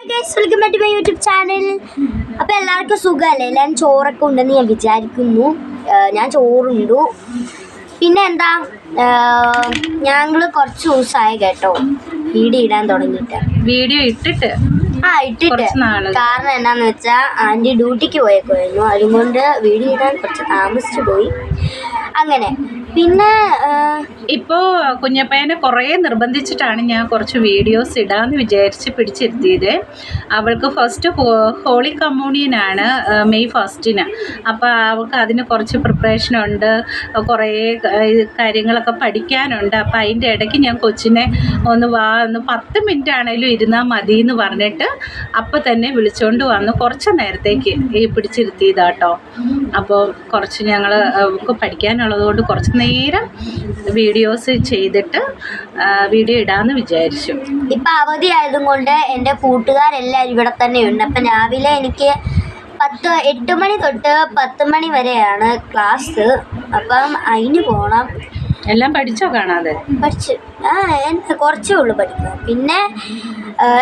Welcome back to my YouTube channel. അപ്പോൾ എല്ലാവർക്കും സുഖമല്ലേ? എല്ലാവരും ചോറൊക്കെ ഉണ്ടെന്ന് ഞാൻ വിചാരിക്കുന്നു. ഞാൻ ചോറുണ്ടു. പിന്നെ എന്താ, ഞങ്ങൾ കുറച്ച് ദിവസമായി കേട്ടോ വീഡിയോ ഇടാൻ തുടങ്ങിയിട്ട്. വീഡിയോ ഇട്ടിട്ട് കാരണം എന്നാന്ന് വെച്ചാൽ ആൻറ്റി ഡ്യൂട്ടിക്ക് പോയേക്കുമായിരുന്നു. അതുകൊണ്ട് വീഡിയോ ഇടാൻ കുറച്ച് താമസിച്ചു പോയി. അങ്ങനെ പിന്നെ ഇപ്പോൾ കുഞ്ഞപ്പയ്യനെ കുറേ നിർബന്ധിച്ചിട്ടാണ് ഞാൻ കുറച്ച് വീഡിയോസ് ഇടാമെന്ന് വിചാരിച്ച് പിടിച്ചിരുത്തിയത്. അവൾക്ക് ഫസ്റ്റ് ഹോളി കമ്മ്യൂണിയനാണ് മെയ് 1 അപ്പോൾ അവൾക്ക് അതിന് കുറച്ച് പ്രിപ്പറേഷനുണ്ട്, കുറേ കാര്യങ്ങളൊക്കെ പഠിക്കാനുണ്ട്. അപ്പോൾ അതിൻ്റെ ഇടയ്ക്ക് ഞാൻ കൊച്ചിനെ ഒന്ന് 10 മിനിറ്റ് ആണെങ്കിലും ഇരുന്നാൽ മതി എന്ന് പറഞ്ഞിട്ട് അപ്പോൾ തന്നെ വിളിച്ചുകൊണ്ട് വന്ന് കുറച്ച് നേരത്തേക്ക് പിടിച്ചിരുത്തിയതാട്ടോ. അപ്പോൾ കുറച്ച് ഞങ്ങൾ അവൾക്ക് പഠിക്കാനുള്ളതുകൊണ്ട് കുറച്ച് നേരം വീഡിയോസ് ചെയ്തിട്ട് വീഡിയോ ഇടാമെന്ന് വിചാരിച്ചു. ഇപ്പം അവധി ആയതുകൊണ്ട് എൻ്റെ കൂട്ടുകാരെല്ലാവരും ഇവിടെ തന്നെയുണ്ട്. അപ്പം രാവിലെ എനിക്ക് 8 മണി തൊട്ട് 10 മണി വരെയാണ് ക്ലാസ്. അപ്പം അതിന് പോകണം. എല്ലാം പഠിച്ചോ? കാണാതെ പഠിച്ചു. എനിക്ക് കുറച്ചേ ഉള്ളൂ പഠിക്കാൻ. പിന്നെ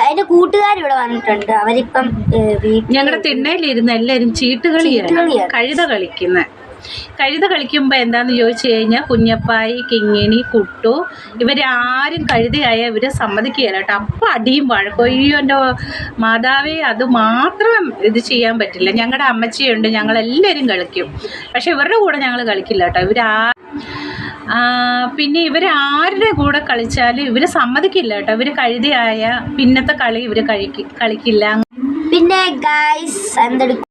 എൻ്റെ കൂട്ടുകാരിവിടെ വന്നിട്ടുണ്ട്. അവരിപ്പം ഞങ്ങളുടെ തിണ്ണയിലിരുന്ന് എല്ലാവരും കഴുത കളിക്കുമ്പോൾ എന്താണെന്ന് ചോദിച്ചു കഴിഞ്ഞാൽ കുഞ്ഞപ്പായി, കിങ്ങിണി, കുട്ടു ഇവരാരും കഴുതയായ ഇവരെ സമ്മതിക്കുകയില്ല കേട്ടോ. അപ്പം അടിയും വഴക്കൊയ്യോ എൻ്റെ മാതാവേ, അത് മാത്രം ഇത് ചെയ്യാൻ പറ്റില്ല. ഞങ്ങളുടെ അമ്മച്ചിയുണ്ട്, ഞങ്ങളെല്ലാവരും കളിക്കും. പക്ഷെ ഇവരുടെ കൂടെ ഞങ്ങൾ കളിക്കില്ല കേട്ടോ. പിന്നെ ഇവരാരുടെ കൂടെ കളിച്ചാലും ഇവർ സമ്മതിക്കില്ല കേട്ടോ. ഇവർ കഴുതയായ പിന്നത്തെ കളി ഇവർ കളിക്കില്ല. പിന്നെ ഗൈസ് എന്തെടുക്കും